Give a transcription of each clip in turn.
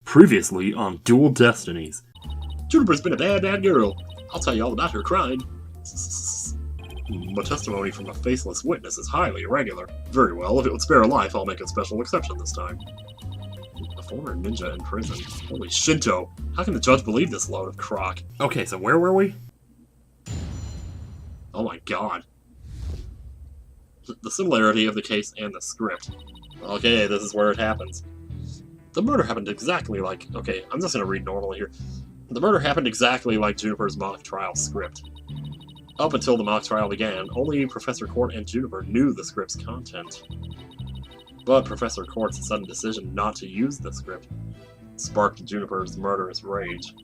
Previously on Dual Destinies. Juniper's been a bad girl. I'll tell you all about her crime. But testimony from a faceless witness is highly irregular. Very well, if it would spare a life, I'll make a special exception this time. A former ninja in prison. Holy Shinto! How can the judge believe this load of crock? Okay, so where were we? Oh my god. The similarity of the case and the script. Okay, this is where it happens. The murder happened exactly like... Okay, I'm just gonna read normally here. The murder happened exactly like Juniper's mock trial script. Up until the mock trial began, only Professor Court and Juniper knew the script's content. But Professor Court's sudden decision not to use the script sparked Juniper's murderous rage.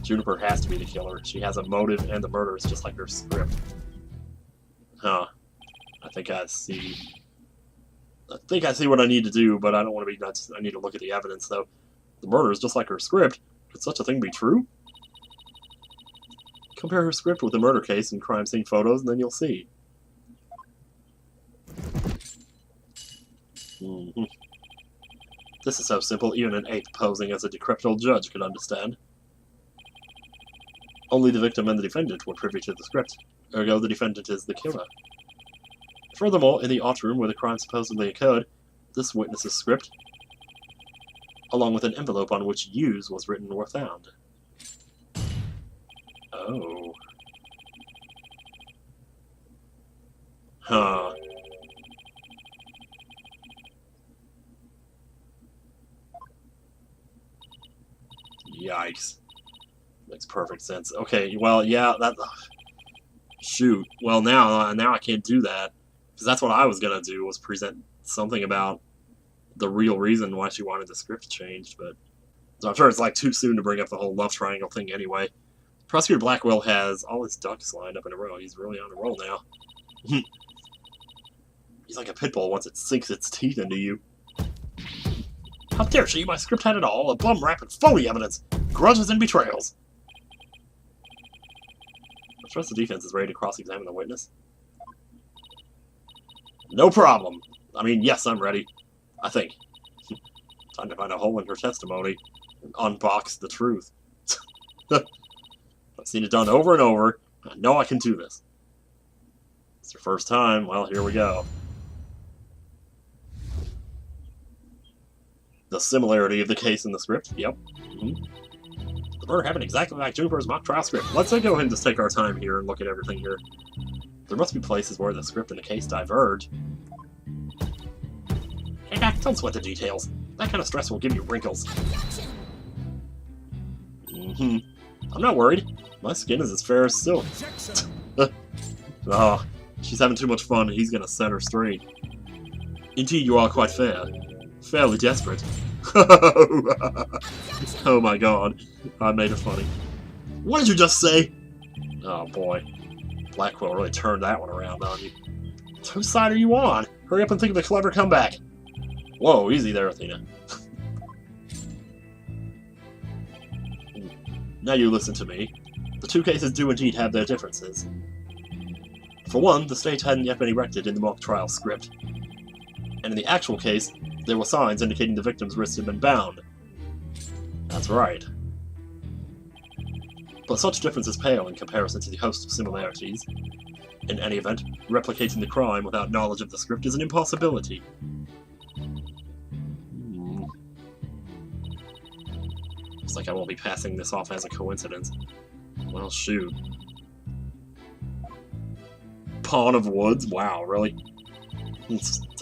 Juniper has to be the killer. She has a motive, and the murder is just like her script. Huh. I think I see what I need to do, but I don't want to be nuts. I need to look at the evidence, though. The murder is just like her script. Could such a thing be true? Compare her script with the murder case and crime scene photos, and then you'll see. This is so simple, even an ape posing as a decrepit old judge could understand. Only the victim and the defendant were privy to the script. Ergo, the defendant is the killer. Furthermore, in the art room where the crime supposedly occurred, this witness's script, along with an envelope on which "use" was written, were found. Oh. Huh. Yikes. Makes perfect sense. Okay, well, yeah, that... Shoot. Well, now I can't do that. Because that's what I was going to do, was present something about the real reason why she wanted the script changed, but... So I'm sure it's like too soon to bring up the whole love triangle thing anyway. Prosecutor Blackwell has all his ducks lined up in a row. He's really on a roll now. He's like a pit bull once it sinks its teeth into you. How dare she? My script had it all. A bum rap and phony evidence. Grudges and betrayals. I trust the defense is ready to cross-examine the witness. No problem. I mean, yes, I'm ready. I think. Time to find a hole in her testimony and unbox the truth. I've seen it done over and over. I know I can do this. It's your first time. Well, here we go. The similarity of the case in the script. Yep. The murder happened exactly like Juniper's mock trial script. Let's go ahead and just take our time here and look at everything here. There must be places where the script and the case diverge. Hey, Doc, don't sweat the details. That kind of stress will give you wrinkles. I'm not worried. My skin is as fair as silk. Oh, she's having too much fun. He's gonna set her straight. Indeed, you are quite fair. Fairly desperate. Oh my god. I made it funny. What did you just say? Oh boy. Blackwell really turned that one around on you. Whose side are you on? Hurry up and think of a clever comeback. Whoa, easy there, Athena. Now you listen to me. The two cases do indeed have their differences. For one, the state hadn't yet been erected in the mock trial script. And in the actual case, there were signs indicating the victim's wrists had been bound. That's right. But such differences pale in comparison to the host of similarities. In any event, replicating the crime without knowledge of the script is an impossibility. Looks like I won't be passing this off as a coincidence. Well, shoot. Pawn of Woods? Wow, really?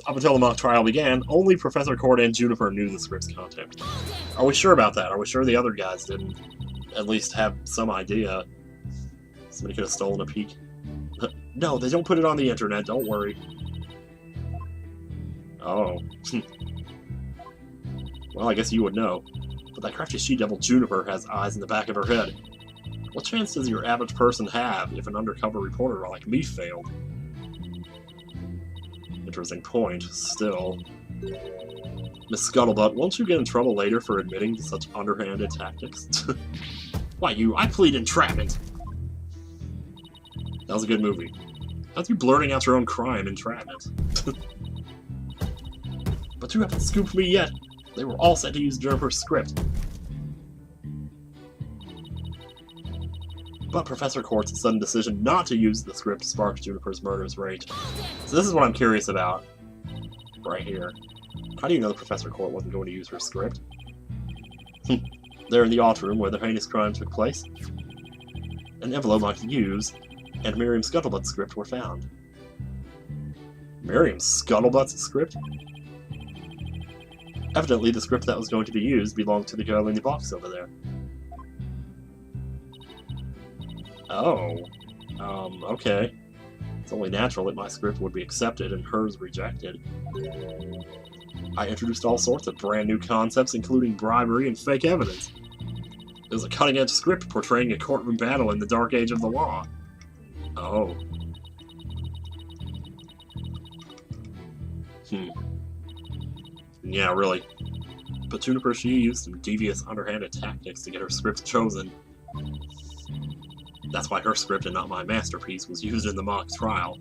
Up until the mock trial began, only Professor Court and Juniper knew the script's content. Are we sure about that? Are we sure the other guys didn't at least have some idea? Somebody could have stolen a peek. No, they don't put it on the internet, don't worry. Oh. Well, I guess you would know. But that crafty she-devil Juniper has eyes in the back of her head. What chance does your average person have if an undercover reporter like me failed? Interesting point, still. Miss Scuttlebutt, won't you get in trouble later for admitting to such underhanded tactics? Why, I plead entrapment! That was a good movie. How's you blurting out your own crime, entrapment? But you haven't scooped me yet. They were all set to use Juniper's script. But Professor Court's sudden decision not to use the script sparked Juniper's murderous rage. So this is what I'm curious about. Right here. How do you know Professor Court wasn't going to use her script? There in the art room where the heinous crime took place, an envelope marked Use and Miriam Scuttlebutt's script were found. Miriam Scuttlebutt's script? Evidently, the script that was going to be used belonged to the girl in the box over there. Oh. Okay. It's only natural that my script would be accepted and hers rejected. I introduced all sorts of brand new concepts, including bribery and fake evidence. It was a cutting-edge script portraying a courtroom battle in the dark age of the law. Oh. Yeah, really. But Juniper, she used some devious, underhanded tactics to get her script chosen. That's why her script and not my masterpiece was used in the mock trial.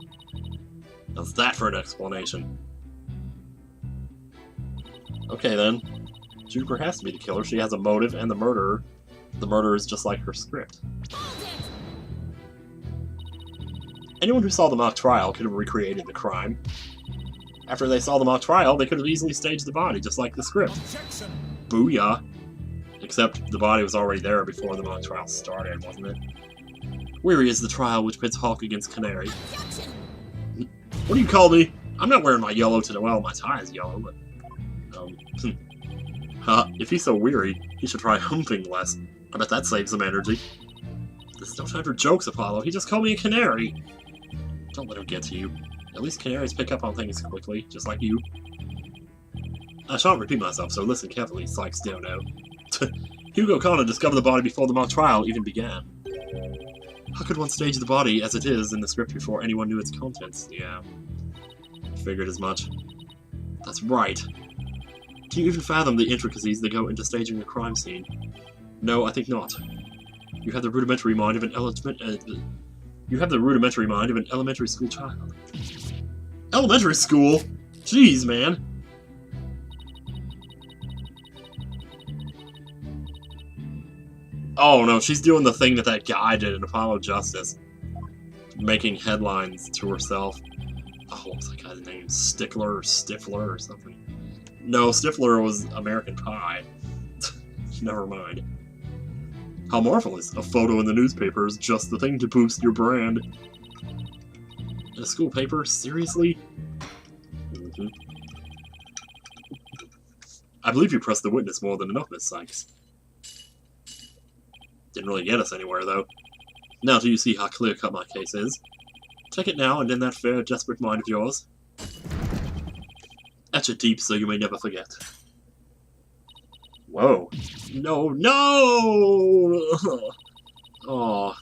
How's that for an explanation? Okay then. Juniper has to be the killer. She has a motive, and the murderer is just like her script. Anyone who saw the mock trial could have recreated the crime. After they saw the mock trial, they could have easily staged the body, just like the script. Booyah! Except the body was already there before the mock trial started, wasn't it? Weary is the trial which pits Hawk against Canary. What do you call me? I'm not wearing my yellow to the well, my tie is yellow, but... if he's so weary, he should try humping less. I bet that saves some energy. This is no time for jokes, Apollo. He just called me a canary. Don't let him get to you. At least canaries pick up on things quickly, just like you. I shan't repeat myself, so listen carefully, Sykes Dono. Hugo Connor discovered the body before the mock trial even began. How could one stage the body as it is in the script before anyone knew its contents? Yeah. Figured as much. That's right. Can you even fathom the intricacies that go into staging a crime scene? No, I think not. You have the rudimentary mind of an elementary school child. Elementary school? Jeez, man. Oh no, she's doing the thing that guy did in Apollo Justice. Making headlines to herself. Oh, what was that guy's name? Stickler or Stifler or something? No, Stifler was American Pie. Never mind. How marvelous! A photo in the newspaper is just the thing to boost your brand. In a school paper? Seriously? I believe you pressed the witness more than enough, Miss Sykes. Didn't really get us anywhere, though. Now do you see how clear-cut my case is? Take it now, and in that fair, desperate mind of yours. Etch it deep so you may never forget. Whoa. No, no! Oh.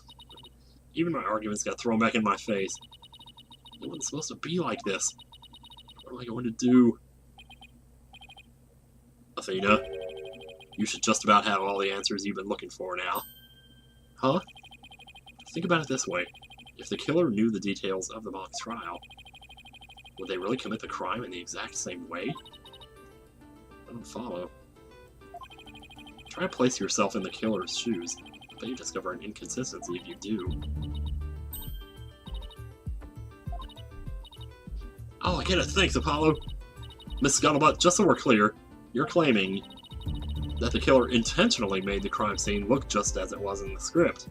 Even my arguments got thrown back in my face. It wasn't supposed to be like this. What am I going to do? Athena, you should just about have all the answers you've been looking for now. Huh? Think about it this way. If the killer knew the details of the mock trial, would they really commit the crime in the exact same way? I don't follow. Try to place yourself in the killer's shoes, but you discover an inconsistency if you do. Oh, I get it. Thanks, Apollo. Miss Scuttlebutt, just so we're clear, you're claiming that the killer intentionally made the crime scene look just as it was in the script.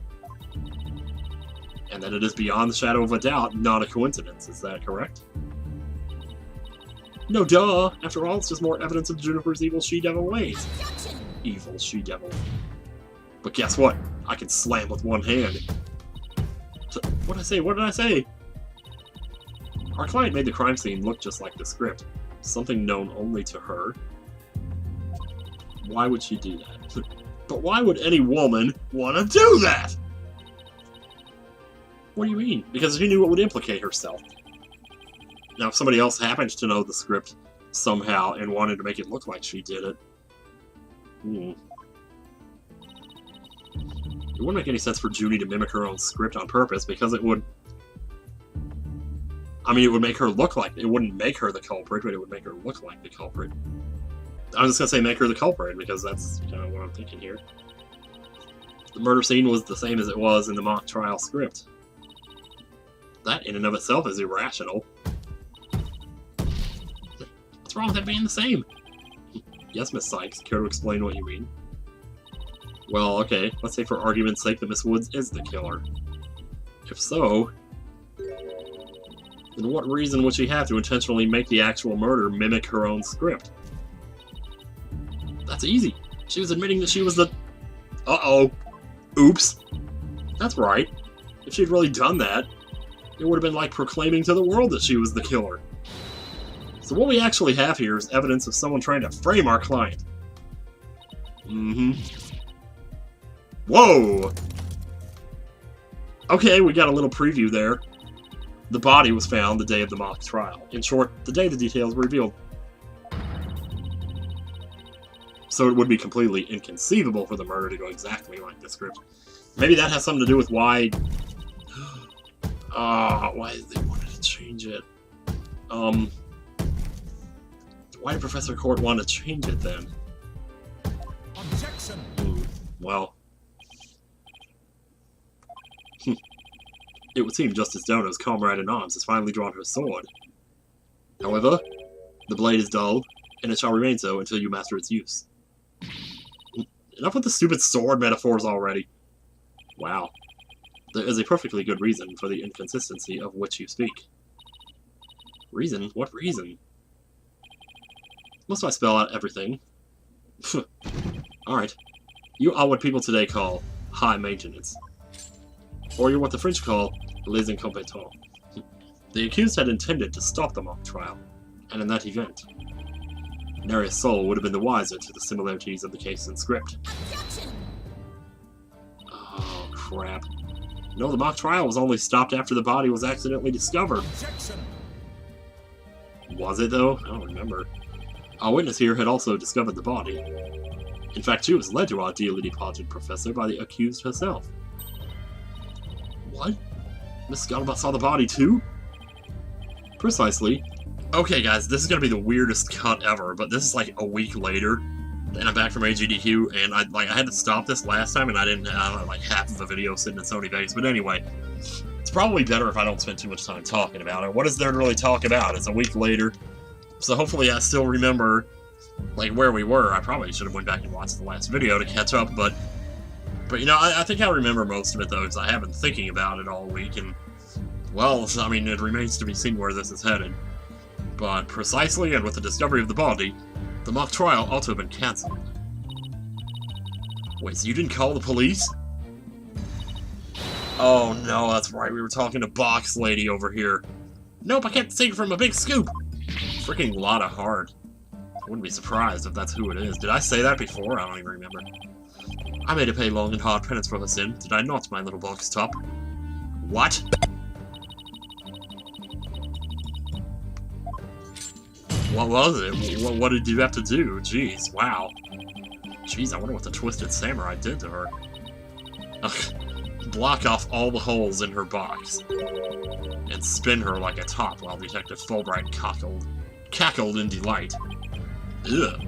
And that it is beyond the shadow of a doubt not a coincidence, is that correct? No duh! After all, it's just more evidence of Juniper's evil she-devil ways. Evil she-devil. But guess what? I can slam with one hand. What did I say? What did I say? Our client made the crime scene look just like the script. Something known only to her. Why would she do that? But why would any woman want to do that? What do you mean? Because she knew it would implicate herself. Now, if somebody else happens to know the script somehow and wanted to make it look like she did it, it wouldn't make any sense for Judy to mimic her own script on purpose, because it would... I mean, it would make her look like... It wouldn't make her the culprit, but it would make her look like the culprit. I was just gonna say make her the culprit, because that's kind of what I'm thinking here. The murder scene was the same as it was in the mock trial script. That in and of itself is irrational. What's wrong with it being the same? Yes, Miss Sykes, care to explain what you mean? Well, okay, let's say for argument's sake that Miss Woods is the killer. If so, then what reason would she have to intentionally make the actual murder mimic her own script? That's easy. She was admitting that she was the... Uh-oh. Oops. That's right. If she'd really done that, it would have been like proclaiming to the world that she was the killer. So what we actually have here is evidence of someone trying to frame our client. Whoa! Okay, we got a little preview there. The body was found the day of the mock trial. In short, the day the details were revealed. So it would be completely inconceivable for the murder to go exactly like the script. Maybe that has something to do with why... why they wanted to change it. Why did Professor Court want to change it then? Objection. Well... It would seem Justice Dono's comrade in arms has finally drawn her sword. However, the blade is dull, and it shall remain so until you master its use. Enough with the stupid sword metaphors already. Wow. There is a perfectly good reason for the inconsistency of which you speak. Reason? What reason? Must I spell out everything? Alright. You are what people today call high maintenance. Or you're what the French call les incompetents. The accused had intended to stop the mock trial, and in that event, nary a soul would have been the wiser to the similarities of the case and script. Objection. Oh, crap. No, the mock trial was only stopped after the body was accidentally discovered. Objection. Was it, though? I don't remember. Our witness here had also discovered the body. In fact, she was led to our dearly departed professor by the accused herself. What? Miss Scuttlebutt saw the body, too? Precisely. Okay, guys, this is gonna be the weirdest cut ever, but this is like a week later, and I'm back from AGDQ, and I had to stop this last time, and I didn't have like half of the video sitting in Sony Vegas, but anyway, it's probably better if I don't spend too much time talking about it. What is there to really talk about? It's a week later, so hopefully I still remember, like, where we were. I probably should have went back and watched the last video to catch up, but you know, I think I remember most of it, though, because I have been thinking about it all week, and, well, I mean, it remains to be seen where this is headed. But precisely, and with the discovery of the body, the mock trial ought to have been cancelled. Wait, so you didn't call the police? Oh no, that's right, we were talking to Box Lady over here. Nope, I kept thinking from a big scoop. Freaking Lotta Hard. I wouldn't be surprised if that's who it is. Did I say that before? I don't even remember. I made her pay long and hard penance for her sin, did I not, my little box top? What? What was it? What did you have to do? Jeez, wow. Jeez, I wonder what the Twisted Samurai did to her. Ugh. Block off all the holes in her box. And spin her like a top while Detective Fulbright cackled in delight. Ugh.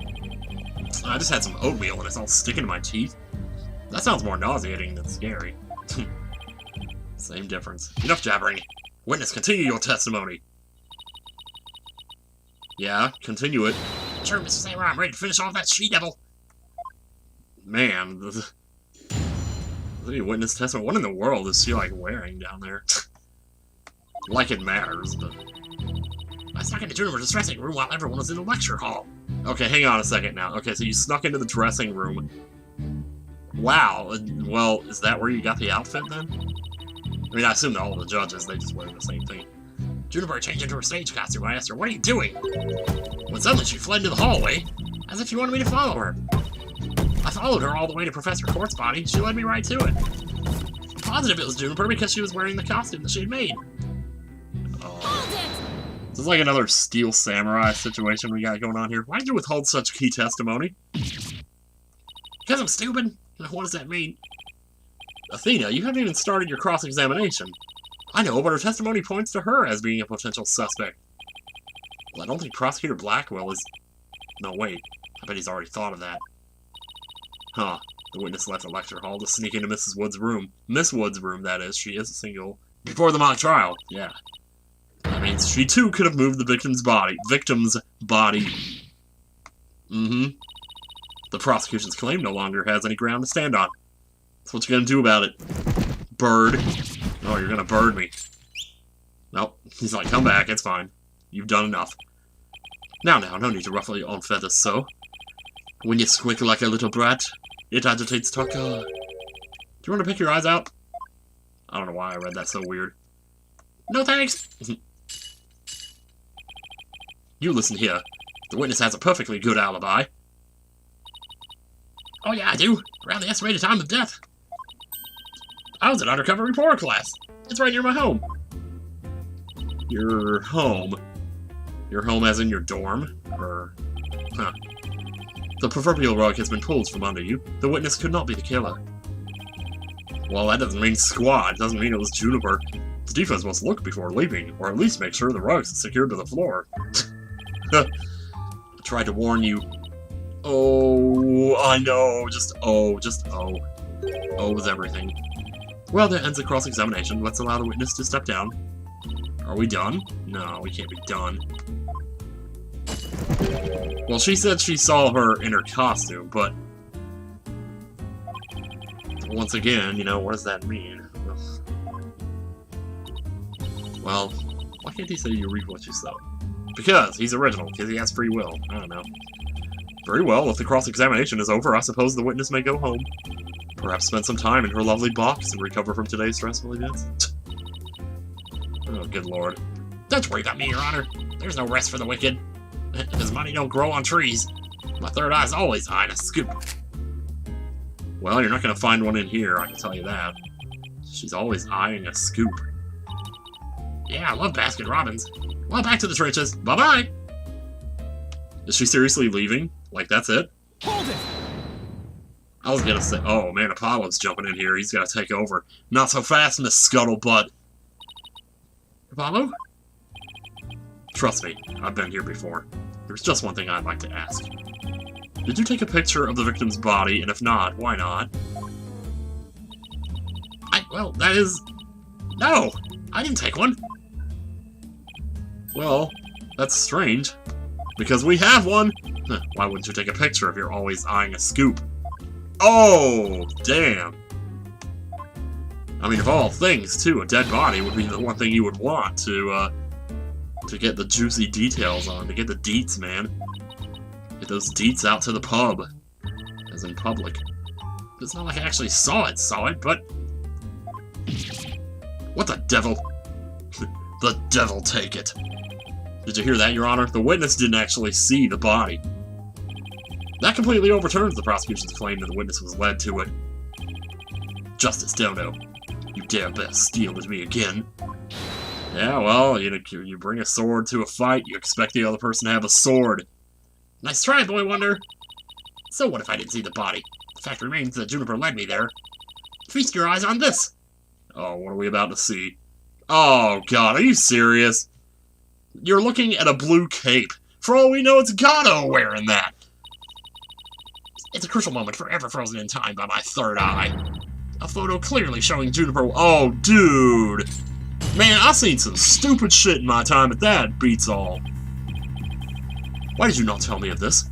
I just had some oatmeal and it's all sticking to my teeth. That sounds more nauseating than scary. Same difference. Enough jabbering. Witness, continue your testimony. Yeah, continue it. Sure, Mr. Samurai, I'm ready to finish off that she-devil. Man, the witness testimony. What in the world is she, like, wearing down there? Like it matters, but... I snuck into Juniper's dressing room while everyone was in the lecture hall. Okay, hang on a second now. Okay, so you snuck into the dressing room. Wow, well, is that where you got the outfit then? I mean, I assume that all the judges, they just wear the same thing. Juniper changed into her stage costume. I asked her, what are you doing? When suddenly she fled into the hallway, as if she wanted me to follow her. I followed her all the way to Professor Court's body. She led me right to it. I'm positive it was Juniper because she was wearing the costume that she had made. This is like another Steel Samurai situation we got going on here. Why did you withhold such key testimony? Because I'm stupid? What does that mean? Athena, you haven't even started your cross-examination. I know, but her testimony points to her as being a potential suspect. Well, I don't think Prosecutor Blackwell is... No, wait. I bet he's already thought of that. Huh. The witness left the lecture hall to sneak into Mrs. Wood's room. Miss Wood's room, that is. She is a single. Before the mock trial. Yeah. That means she too could have moved the victim's body. Mm-hmm. The prosecution's claim no longer has any ground to stand on. So what you gonna do about it? Bird. Oh, you're gonna bird me. Nope. He's like, come back, it's fine. You've done enough. Now, no need to ruffle your own feathers so. When you squeak like a little brat, it agitates Tucker. Do you want to pick your eyes out? I don't know why I read that so weird. No thanks! You listen here. The witness has a perfectly good alibi. Oh yeah, I do. Around the estimated time of death. I was in undercover reporter class. It's right near my home. Your home? Your home as in your dorm? Or... huh. The proverbial rug has been pulled from under you. The witness could not be the killer. Well, that doesn't mean squad. It doesn't mean it was Juniper. The defense must look before leaving, or at least make sure the rug's secured to the floor. I tried to warn you. Oh, I know. Just oh. Oh with everything. Well, that ends the cross-examination. Let's allow the witness to step down. Are we done? No, we can't be done. Well, she said she saw her in her costume, but... once again, you know, what does that mean? Well, why can't he say you reap what you sow? Because he's original, because he has free will. I don't know. Very well, if the cross-examination is over, I suppose the witness may go home. Perhaps spend some time in her lovely box and recover from today's stressful events. Oh, good lord. Don't worry about me, Your Honor. There's no rest for the wicked. Because money don't grow on trees. My third eye's always eyeing a scoop. Well, you're not going to find one in here, I can tell you that. She's always eyeing a scoop. Yeah, I love Baskin Robbins. Well, back to the trenches. Bye-bye! Is she seriously leaving? Like, that's it? Hold it! I was gonna say, oh man, Apollo's jumping in here. He's gotta take over. Not so fast, Miss Scuttlebutt. Apollo? Trust me, I've been here before. There's just one thing I'd like to ask. Did you take a picture of the victim's body, and if not, why not? Well, that is... No! I didn't take one! Well, that's strange. Because we have one! Why wouldn't you take a picture if you're always eyeing a scoop? Oh, damn. I mean, of all things, too, a dead body would be the one thing you would want to get the juicy details on, to get the deets, man. Get those deets out to the pub. As in public. It's not like I actually saw it, but... What the devil? The devil take it. Did you hear that, Your Honor? The witness didn't actually see the body. That completely overturns the prosecution's claim that the witness was led to it. Justice Dono, you dare best steal with me again. Yeah, well, you bring a sword to a fight, you expect the other person to have a sword. Nice try, Boy Wonder. So what if I didn't see the body? The fact remains that Juniper led me there. Feast your eyes on this. Oh, what are we about to see? Oh, God, are you serious? You're looking at a blue cape. For all we know, it's Gato wearing that. It's a crucial moment forever frozen in time by my third eye. A photo clearly showing Juniper... Oh, dude! Man, I've seen some stupid shit in my time, but that beats all. Why did you not tell me of this?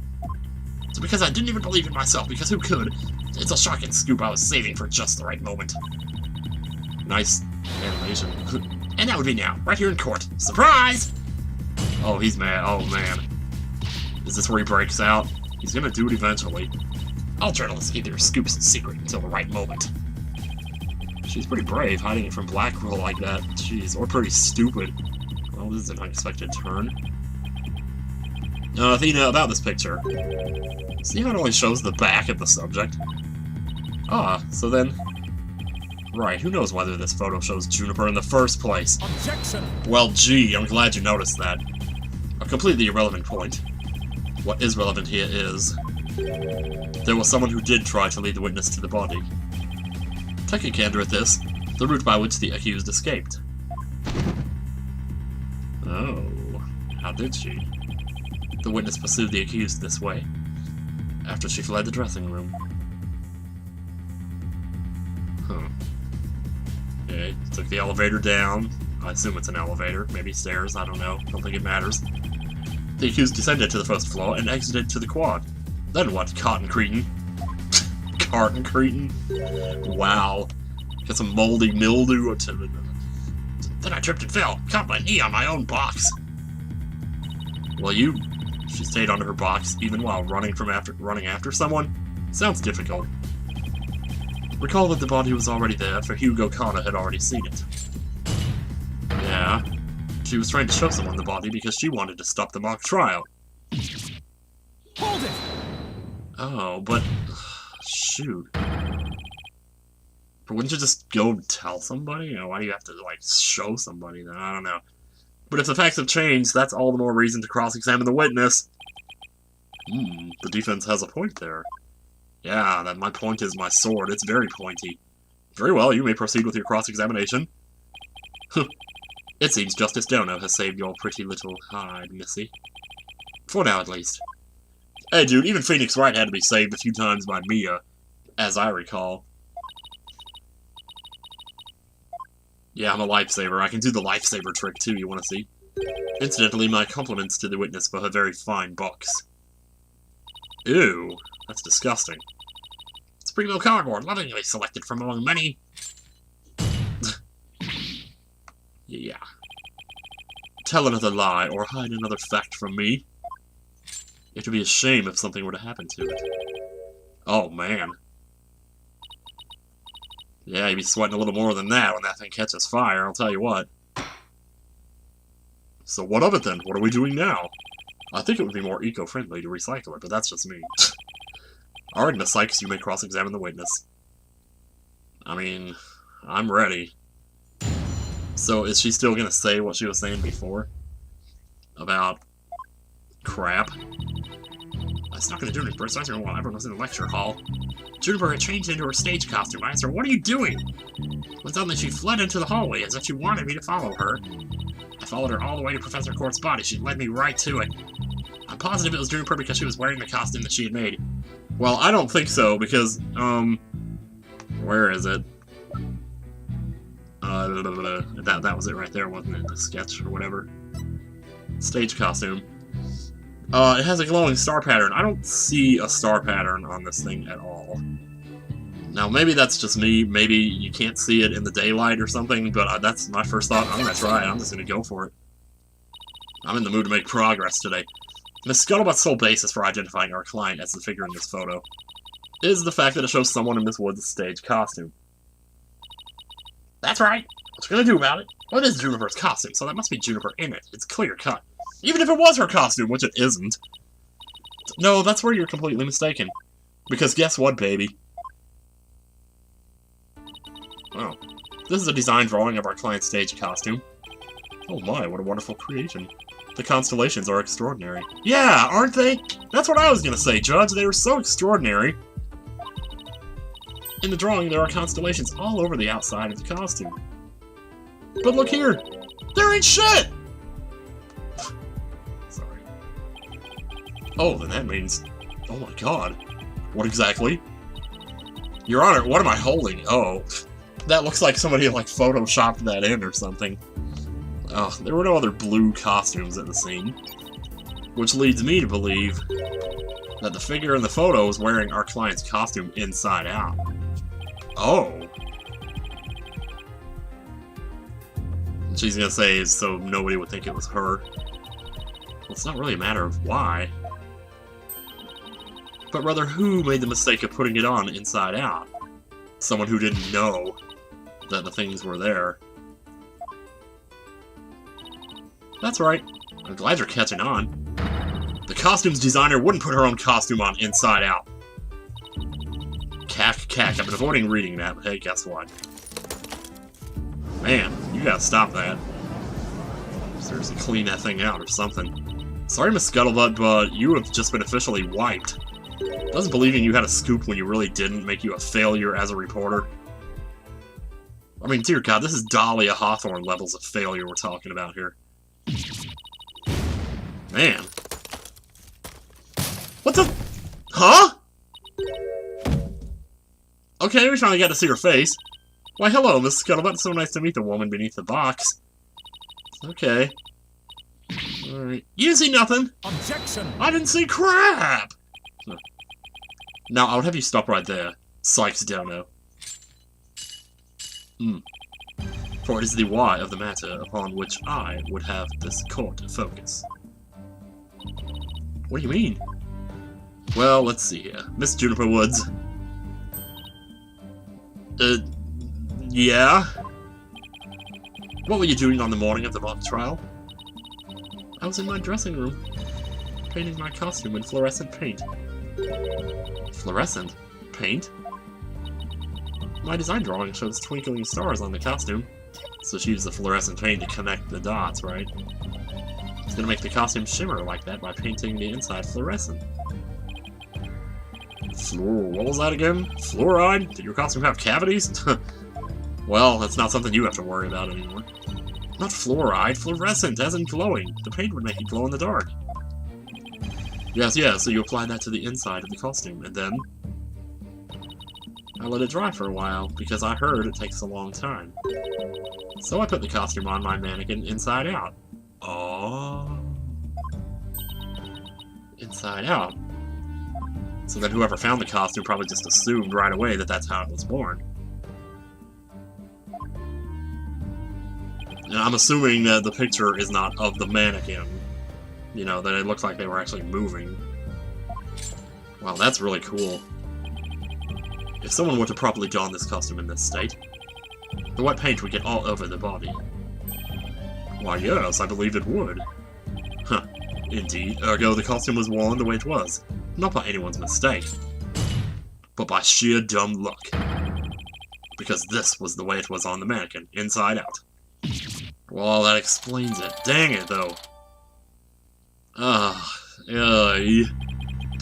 It's because I didn't even believe in myself, because who could? It's a shocking scoop I was saving for just the right moment. Nice animation. And that would be now, right here in court. Surprise! Oh, he's mad. Oh, man. Is this where he breaks out? He's gonna do it eventually. All journalists keep their scoops in secret until the right moment. She's pretty brave, hiding it from Blackwell like that. Jeez, or pretty stupid. Well, this is an unexpected turn. Athena, about this picture. See how it only shows the back of the subject? Ah, so then... Right, who knows whether this photo shows Juniper in the first place? Objection! Well, gee, I'm glad you noticed that. A completely irrelevant point. What is relevant here is... there was someone who did try to lead the witness to the body. Take a gander at this, the route by which the accused escaped. Oh, how did she? The witness pursued the accused this way. after she fled the dressing room. Huh. Okay, took the elevator down. I assume it's an elevator, maybe stairs, I don't know. Don't think it matters. The accused descended to the first floor and exited to the quad. Then what, cotton cretin? Cotton cretin? Wow. Got some moldy mildew. Then I tripped and fell, caught my knee on my own box. Well, she stayed under her box even while running after someone? Sounds difficult. Recall that the body was already there, for Hugo Connor had already seen it. Yeah. She was trying to show someone the body because she wanted to stop the mock trial. Hold it! Oh, but... shoot. But wouldn't you just go tell somebody? You know, why do you have to, like, show somebody then? I don't know. But if the facts have changed, that's all the more reason to cross-examine the witness. The defense has a point there. Yeah, that my point is my sword. It's very pointy. Very well, you may proceed with your cross-examination. It seems Justice Dono has saved your pretty little hide, Missy. For now, at least. Hey, dude, even Phoenix Wright had to be saved a few times by Mia, as I recall. Yeah, I'm a lifesaver. I can do the lifesaver trick, too, you want to see? Incidentally, my compliments to the witness for her very fine box. Ew, that's disgusting. It's a pretty little cardboard, lovingly selected from among many. Yeah. Tell another lie, or hide another fact from me. It would be a shame if something were to happen to it. Oh, man. Yeah, you'd be sweating a little more than that when that thing catches fire, I'll tell you what. So what of it then? What are we doing now? I think it would be more eco-friendly to recycle it, but that's just me. Alright, Miss Sykes, you may cross-examine the witness. I mean, I'm ready. So, is she still gonna say what she was saying before? About... crap? I snuck in the Juniper's dressing room while everyone was in the lecture hall. Juniper had changed into her stage costume. I asked her, "What are you doing?" When suddenly she fled into the hallway as if she wanted me to follow her. I followed her all the way to Professor Court's body. She led me right to it. I'm positive it was Juniper because she was wearing the costume that she had made. Well, I don't think so, because, where is it? That was it right there, wasn't it? The sketch or whatever. Stage costume. It has a glowing star pattern. I don't see a star pattern on this thing at all. Now, maybe that's just me. Maybe you can't see it in the daylight or something, but that's my first thought. I'm gonna try it. I'm just gonna go for it. I'm in the mood to make progress today. Miss Scuttlebutt's sole basis for identifying our client as the figure in this photo is the fact that it shows someone in Miss Wood's stage costume. That's right. What you gonna do about it? Well, it is Juniper's costume, so that must be Juniper in it. It's clear cut. Even if it was her costume, which it isn't. No, that's where you're completely mistaken. Because guess what, baby? Oh. This is a design drawing of our client's stage costume. Oh my, what a wonderful creation. The constellations are extraordinary. Yeah, aren't they? That's what I was gonna say, Judge. They were so extraordinary. In the drawing, there are constellations all over the outside of the costume. But look here! There ain't shit! Sorry. Oh, then that means... oh my god. What exactly? Your Honor, what am I holding? Oh. That looks like somebody, like, photoshopped that in or something. Oh, there were no other blue costumes at the scene. Which leads me to believe that the figure in the photo is wearing our client's costume inside out. Oh. She's gonna say so nobody would think it was her. Well, it's not really a matter of why. But rather who made the mistake of putting it on inside out? Someone who didn't know that the things were there. That's right. I'm glad you're catching on. The costumes designer wouldn't put her own costume on inside out. Cack. I've been avoiding reading that, but hey, guess what? Man, you gotta stop that. Seriously, clean that thing out or something. Sorry, Miss Scuttlebutt, but you have just been officially wiped. Doesn't believing you had a scoop when you really didn't make you a failure as a reporter. I mean, dear God, this is Dahlia Hawthorne levels of failure we're talking about here. Man. What the... huh? Okay, we finally got to see her face. Why, hello, Miss Scuttlebutt. It's so nice to meet the woman beneath the box. Okay. Alright. You didn't see nothing! Objection! I didn't see crap! Now, I would have you stop right there. Sykes Dono. For it is the why of the matter upon which I would have this court focus. What do you mean? Well, let's see here. Miss Juniper Woods. Yeah? What were you doing on the morning of the mock trial? I was in my dressing room, painting my costume in fluorescent paint. Fluorescent paint? My design drawing shows twinkling stars on the costume, so she used the fluorescent paint to connect the dots, right? It's gonna make the costume shimmer like that by painting the inside fluorescent. What was that again? Fluoride? Did your costume have cavities? Well, that's not something you have to worry about anymore. Not fluoride, fluorescent, as in glowing. The paint would make it glow in the dark. Yes, so you applied that to the inside of the costume, and then I let it dry for a while, because I heard it takes a long time. So I put the costume on my mannequin inside out. Oh. Inside out. So then whoever found the costume probably just assumed right away that that's how it was born. And I'm assuming that the picture is not of the mannequin. You know, that it looks like they were actually moving. Wow, that's really cool. If someone were to properly don this costume in this state, the wet paint would get all over the body. Why, yes, I believe it would. Huh, indeed. Ergo, the costume was worn the way it was. Not by anyone's mistake, but by sheer dumb luck. Because this was the way it was on the mannequin, inside out. Well, that explains it. Dang it, though.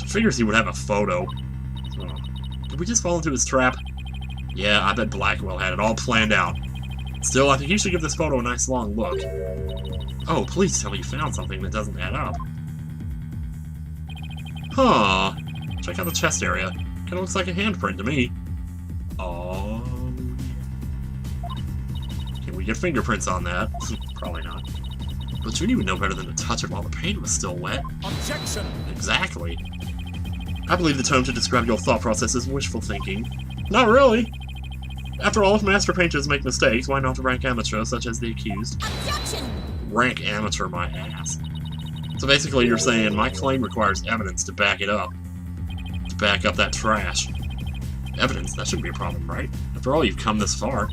Figures he would have a photo. Oh. Did we just fall into his trap? Yeah, I bet Blackwell had it all planned out. Still, I think you should give this photo a nice long look. Oh, please tell me you found something that doesn't add up. Huh. Check out the chest area. Kinda looks like a handprint to me. Oh. Can we get fingerprints on that? Probably not. But you would know better than to touch it while the paint was still wet. Objection! Exactly. I believe the term to describe your thought process is wishful thinking. Not really. After all, if master painters make mistakes, why not rank amateurs such as the accused? Objection! Rank amateur my ass. So basically you're saying my claim requires evidence to back it up. To back up that trash. Evidence? That shouldn't be a problem, right? After all, you've come this far.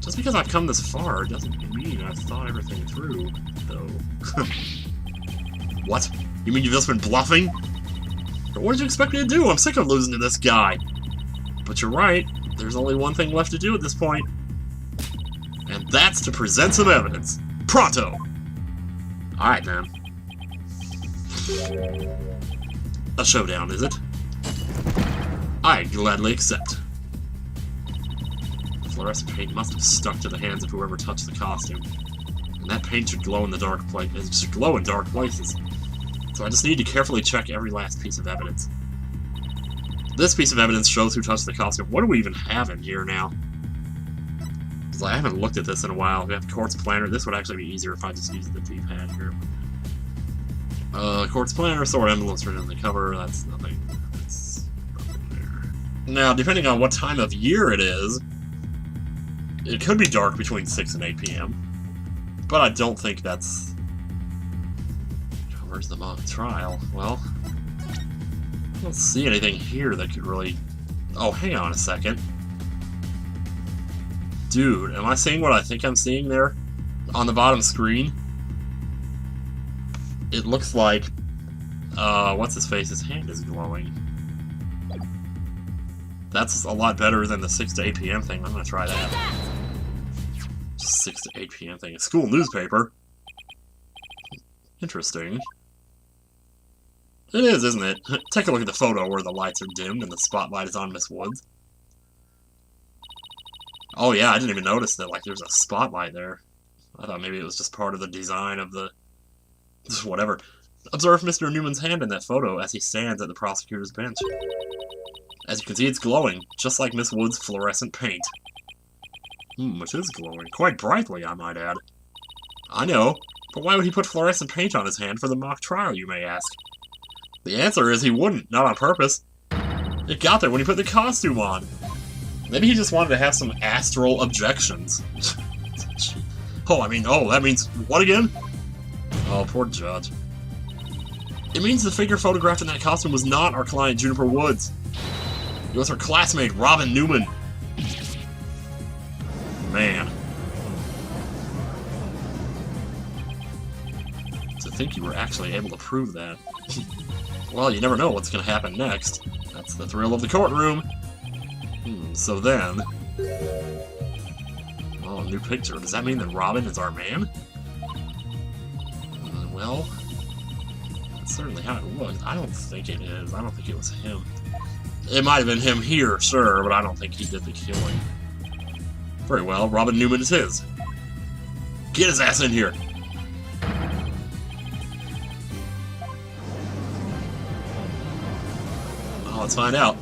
Just because I've come this far doesn't mean I've thought everything through, though. What? You mean you've just been bluffing? But what did you expect me to do? I'm sick of losing to this guy. But you're right. There's only one thing left to do at this point. And that's to present some evidence. Pronto! Alright, man. A showdown, is it? I gladly accept. The fluorescent paint must have stuck to the hands of whoever touched the costume. And that paint should glow in the dark places. It should glow in dark places. So I just need to carefully check every last piece of evidence. This piece of evidence shows who touched the costume. What do we even have in here now? Because I haven't looked at this in a while. We have Quartz Planner. This would actually be easier if I just used the D-pad here. Quartz Planner, Sword Emblems written on the cover. That's nothing. That's nothing there. Now, depending on what time of year it is, it could be dark between 6 and 8 p.m. But I don't think that's... Where's the mock trial? Well, I don't see anything here that could really... Oh, hang on a second. Dude, am I seeing what I think I'm seeing there? On the bottom screen? It looks like... what's-his-face? His hand is glowing. That's a lot better than the 6 to 8 p.m. thing. I'm gonna try that. 6 to 8 p.m. thing. A school newspaper? Interesting. It is, isn't it? Take a look at the photo where the lights are dimmed and the spotlight is on Miss Woods. Oh yeah, I didn't even notice that, like, there's a spotlight there. I thought maybe it was just part of the design of the... Whatever. Observe Mr. Newman's hand in that photo as he stands at the prosecutor's bench. As you can see, it's glowing, just like Miss Wood's fluorescent paint. It is glowing. Quite brightly, I might add. I know, but why would he put fluorescent paint on his hand for the mock trial, you may ask? The answer is he wouldn't, not on purpose. It got there when he put the costume on. Maybe he just wanted to have some astral objections. That means what again? Oh, poor Judge. It means the figure photographed in that costume was not our client, Juniper Woods. It was her classmate, Robin Newman. Man. To think you were actually able to prove that. Well, you never know what's going to happen next. That's the thrill of the courtroom. So then... Oh, new picture. Does that mean that Robin is our man? Well... That's certainly how it looked. I don't think it is. I don't think it was him. It might have been him here, sure, but I don't think he did the killing. Very well, Robin Newman is his. Get his ass in here! Let's find out.